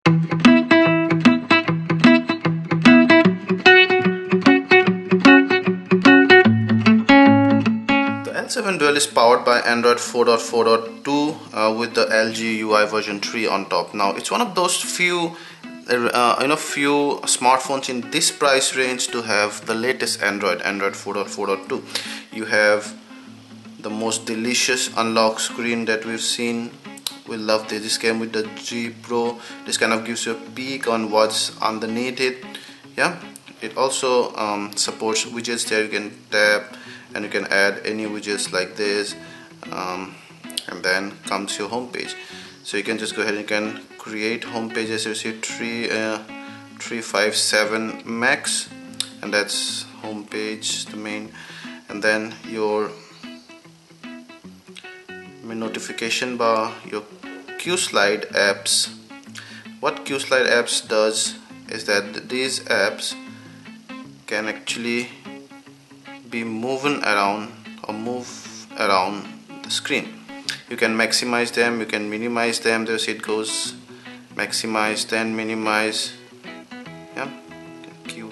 The L7 Dual is powered by Android 4.4.2 with the LG UI version 3 on top. Now it's one of those few few smartphones in this price range to have the latest Android 4.4.2. You have the most delicious unlock screen that we've seen. We love this. This came with the G Pro. This kind of gives you a peek on what's underneath it. Yeah, it also supports widgets there. You can tap and you can add any widgets like this, and then comes your home page. So you can just go ahead and you can create home pages. You see 357 max, and that's home page, the main, and then your notification bar, your Qslide Apps. What Qslide Apps does is that these apps can actually be moving around or move around the screen. You can maximize them, you can minimize them. There's it goes maximize, then minimize. Yeah, you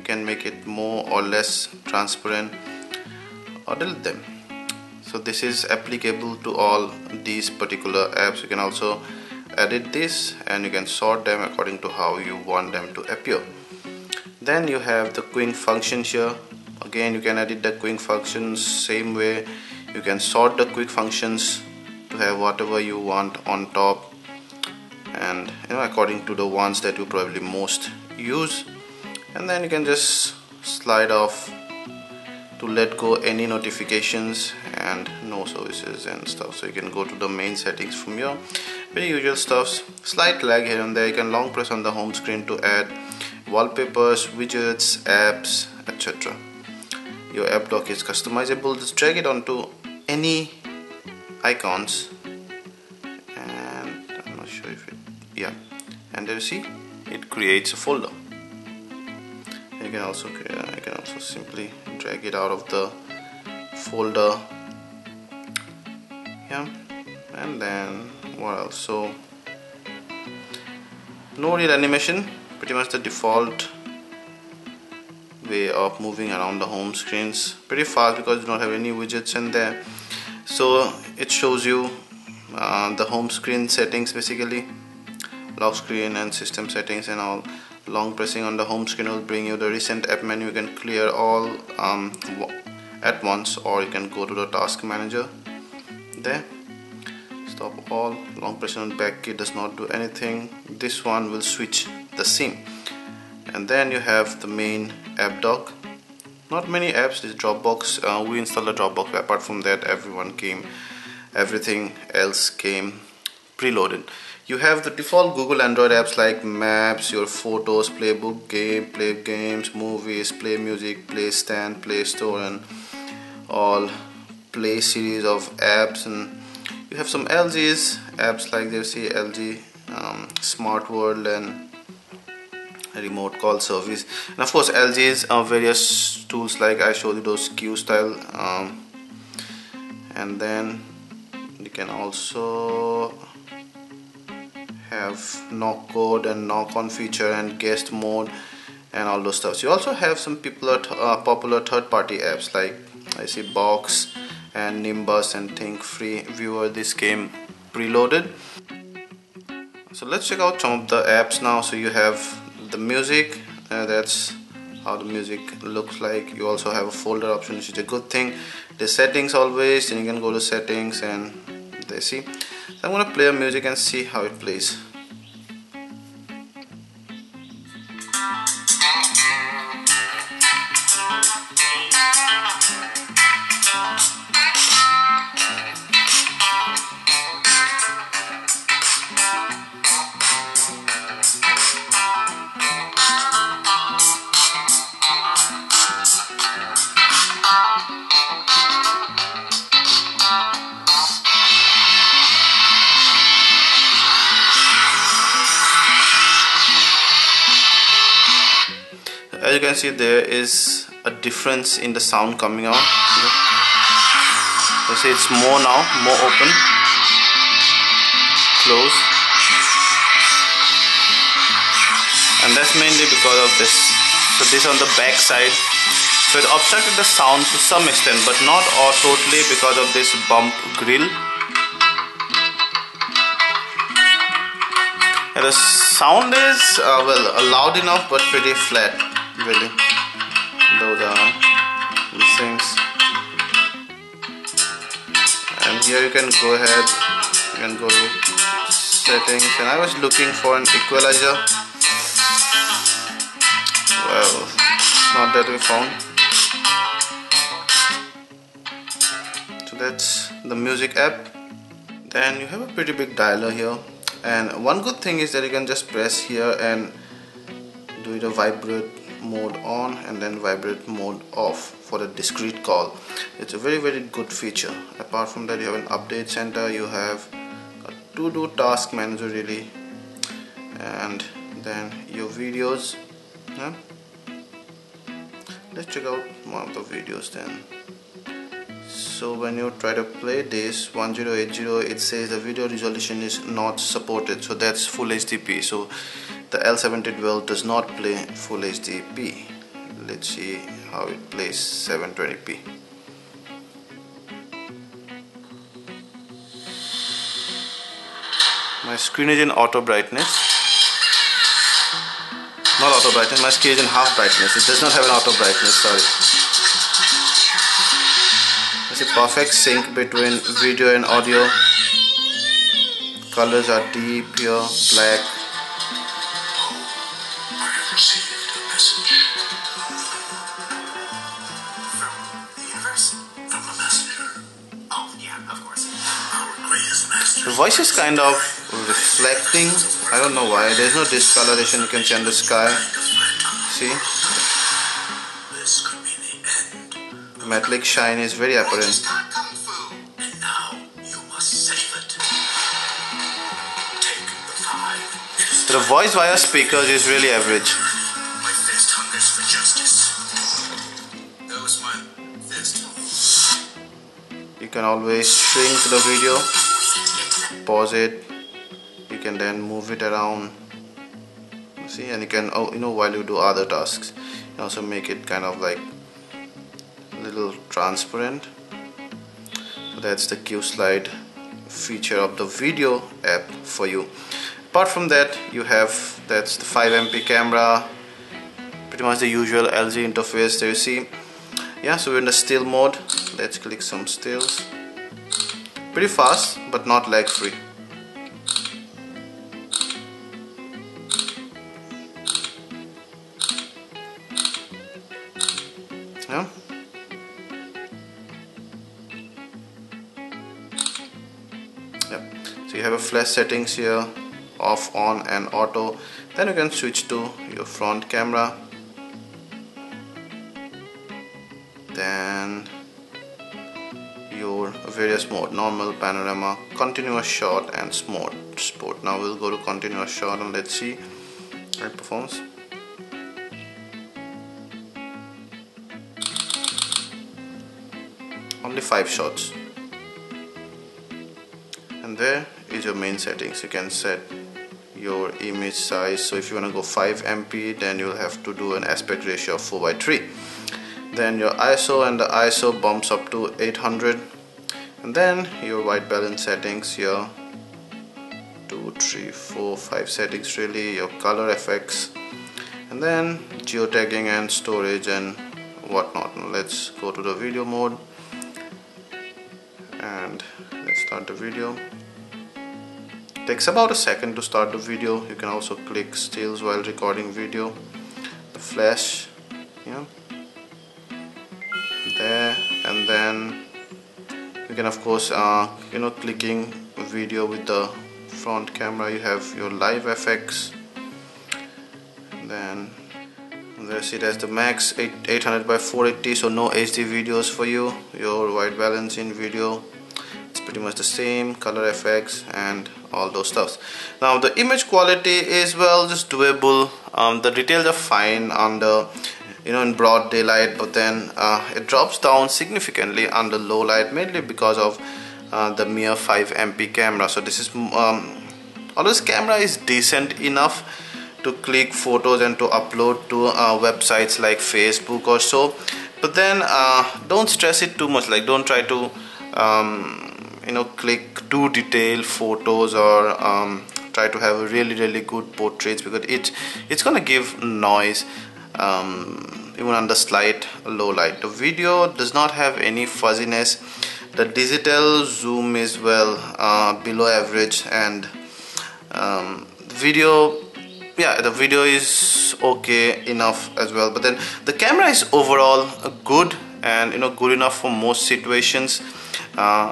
can make it more or less transparent or delete them. So this is applicable to all these particular apps. You can also edit this and you can sort them according to how you want them to appear. Then you have the quick functions here. Again, you can edit the quick functions same way. You can sort the quick functions to have whatever you want on top, and according to the ones that you probably most use. And then you can just slide off to let go any notifications and no services and stuff. So you can go to the main settings from here. Very usual stuff. Slight lag here and there. You can long press on the home screen to add wallpapers, widgets, apps, etc. Your app dock is customizable. Just drag it onto any icons, and I'm not sure if it, yeah, and there you see it creates a folder. You can also simply drag it out of the folder. Yeah, and then what else? So no real animation, pretty much the default way of moving around the home screens. Pretty fast because you don't have any widgets in there. So it shows you the home screen settings, basically lock screen and system settings and all. Long pressing on the home screen will bring you the recent app menu. You can clear all at once, or you can go to the task manager there. Stop all. Long pressing on back key does not do anything. This one will switch the scene. And then you have the main app dock. Not many apps. This Dropbox, we installed a Dropbox. Apart from that, everything else came preloaded. You have the default Google Android apps like Maps, your photos, playbook, play games, movies, play music, play stand, play store, and all play series of apps. And you have some LG's apps like they see LG Smart World and remote call service, and of course LG's various tools like I showed you those Q style, and then you can also have knock code and knock on feature and guest mode and all those stuff. So you also have some popular third-party apps like I see Box and Nimbus and Think Free Viewer. This came preloaded. So let's check out some of the apps now. So you have the music, that's how the music looks like. You also have a folder option, which is a good thing. The settings always, and you can go to settings and they see. So I'm gonna play a music and see how it plays. As you can see, there is a difference in the sound coming out. You see it's more now, more open, close. and that's mainly because of this. So this on the back side, so it obstructed the sound to some extent, but not all totally because of this bump grill. Yeah, the sound is well loud enough but pretty flat, really. Those are these things. And here you can go ahead, you can go to settings, and I was looking for an equalizer. Well, not that we found. So that's the music app. Then you have a pretty big dialer here, and one good thing is that you can just press here and do it a vibrate mode on and then vibrate mode off for the discrete call. It's a very good feature. Apart from that, you have an update center, you have a to-do task manager really, and then your videos. Yeah? Let's check out one of the videos then. So when you try to play this 1080, it says the video resolution is not supported, so that's full HDP. So the L70 well does not play full HDP. Let's see how it plays 720p. My screen is in auto brightness. Not auto brightness, my screen is in half brightness. It does not have an auto brightness, sorry. It's a perfect sync between video and audio. Colors are deep here, black. The voice is kind of reflecting. I don't know why. There's no discoloration you can see on the sky. See? Metallic shine is very apparent. The voice via speakers is really average. You can always shrink the video, pause it, you can then move it around, see, and you can, while you do other tasks, you can also make it kind of like a little transparent. So that's the Qslide feature of the video app for you. Apart from that, you have, that's the 5MP camera, pretty much the usual LG interface there you see. Yeah, so we're in the still mode. Let's click some stills. Pretty fast but not lag free. Yeah. Yeah. So you have a flash settings here, off, on and auto. Then you can switch to your front camera. Then your various mode, normal, panorama, continuous shot and sport. Now we'll go to continuous shot and let's see how it performs. Only 5 shots. And there is your main settings. You can set your image size. So if you want to go 5MP, then you'll have to do an aspect ratio of 4:3. Then your ISO, and the ISO bumps up to 800, and then your white balance settings here, 2, 3, 4, 5 settings really, your color effects, and then geotagging and storage and whatnot. Now let's go to the video mode and let's start the video. It takes about a second to start the video. You can also click stills while recording video. The flash, yeah, there, and then you can of course clicking video with the front camera. You have your live effects, and then there's it as the max 800 by 480, so no HD videos for you. Your white balance in video, it's pretty much the same, color effects and all those stuffs. Now the image quality is well just doable. The details are fine under in broad daylight, but then it drops down significantly under low light, mainly because of the mere 5MP camera. So this is although this camera is decent enough to click photos and to upload to websites like Facebook or so. But then don't stress it too much, like don't try to click too detailed photos or try to have a really good portraits, because it's gonna give noise even under slight low light. The video does not have any fuzziness. The digital zoom is well below average, and the video is okay enough as well. But then the camera is overall good and good enough for most situations,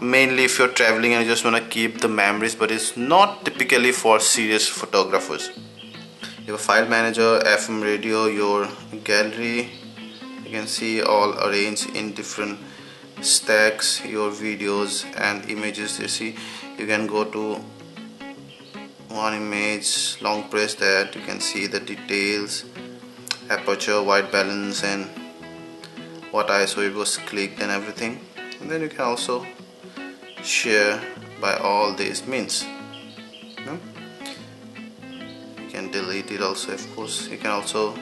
mainly if you're traveling and you just want to keep the memories, but it's not typically for serious photographers. You have a file manager, FM radio, your gallery. You can see all arranged in different stacks, your videos and images. You see, you can go to one image, long press that, you can see the details, aperture, white balance, and what ISO it was clicked and everything. And then you can also share by all these means. You can delete it also, of course. You can also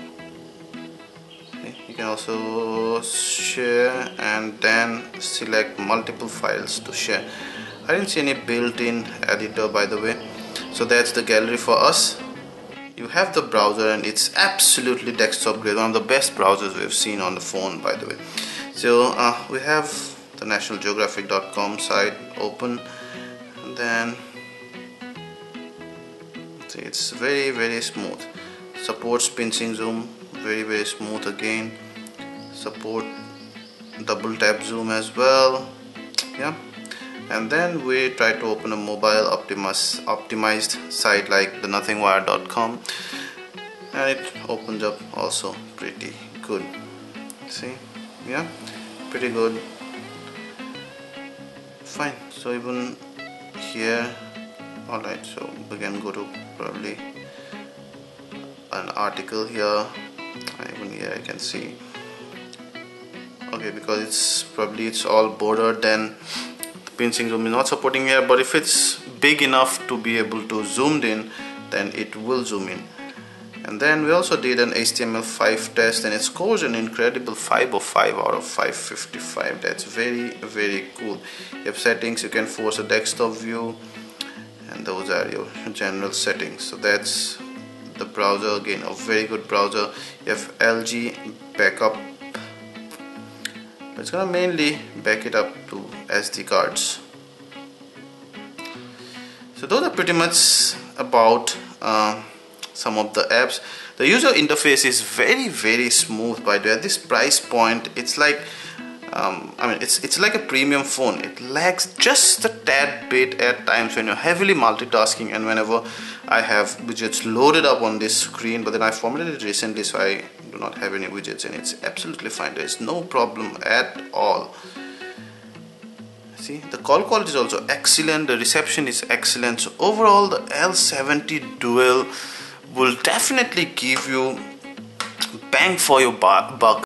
share and then select multiple files to share. I didn't see any built-in editor, by the way. So that's the gallery for us. You have the browser, and it's absolutely desktop grade, one of the best browsers we've seen on the phone, by the way. So we have the nationalgeographic.com site open, and then see, it's very smooth. Supports pinching zoom, very smooth again. Support double tap zoom as well. Yeah. And then we try to open a mobile optimized site like the nothingwire.com, and it opens up also pretty good. See, yeah, pretty good. Fine. So even here, alright, so we can go to probably an article here, and even here I can see, okay, because it's all bordered, then pinching zoom is not supporting here, but if it's big enough to be able to zoomed in, then it will zoom in. And then we also did an Html5 test, and it scores an incredible 505 out of 555. That's very cool. You have settings, you can force a desktop view, and those are your general settings. So that's the browser, again a very good browser. You have LG backup. It's gonna mainly back it up to SD cards. So those are pretty much about some of the apps. The user interface is very smooth, by the way. At this price point, it's like it's like a premium phone. It lags just a tad bit at times when you're heavily multitasking, and whenever I have widgets loaded up on this screen, but then I formatted it recently, so I do not have any widgets, and it's absolutely fine. There is no problem at all. See, the call quality is also excellent, the reception is excellent. So overall, the L70 Dual will definitely give you bang for your buck.